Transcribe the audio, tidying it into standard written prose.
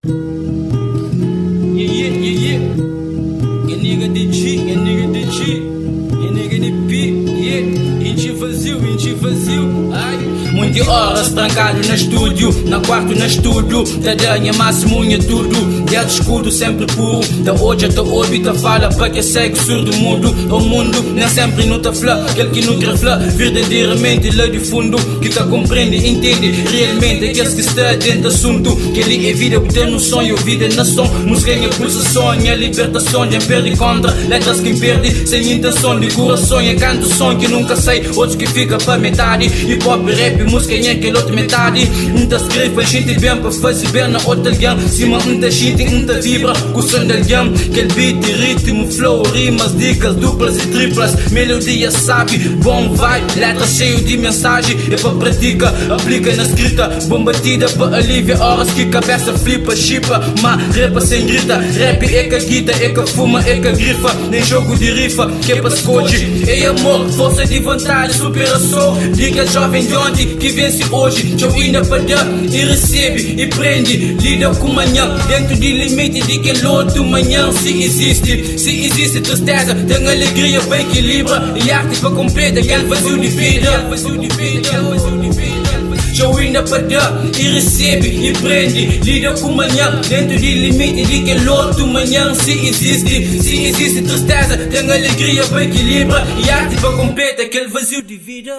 Yeah. Que nigga de G, que nigga de G, que nigga de P, yeah. Enche vazio, ai. Muitas horas trancado no estúdio, na quarto no estúdio. Tadanha, máximo, unha tudo. Dedo escudo, sempre puro. Da hoje até órbita fala para que segue surdo mudo. O mundo nem sempre não tá flá. Aquele que não quer flá, verdadeiramente lá de fundo. Que tá compreende, entende realmente aqueles que está dentro do assunto. Que ele é vida, porque no sonho, vida na som. Música em pulsação, a libertação. Quem perde contra, letras quem perde. Sem intenção de coração, é canto som que nunca sei. Outros que fica para metade. Hip hop, rap, música em aquela outra metade. Muita escreve, a gente bem para fazer bem na outra alguém. Cima muita gente, muita vibra com o som de alguém. Aquele beat, ritmo, flow, rimas, dicas, duplas e triplas. Melodia sabe, bom vibe, letra cheio de mensagem. É para prática, aplica na escrita. Bom batida para aliviar horas que cabeça flipa, chipa. Mas rapa sem grita, rap é que guita, é que fuma, é que grifa. Nem jogo de rifa, que é para escote. É amor, força de vontade, superação. Diga jovem de onde que vence hoje. Eu ainda para dar e recebe e prende. Lida com manhã, dentro de limite de que outro manhã. Se existe tristeza, tem alegria para equilibra. E arte para completa aquele vazio de vida. Eu ainda para dar e recebe e prende. Lida com manhã, dentro de limite de que outro manhã. Se existe tristeza, tem alegria para equilibra. E arte para completa aquele vazio de vida.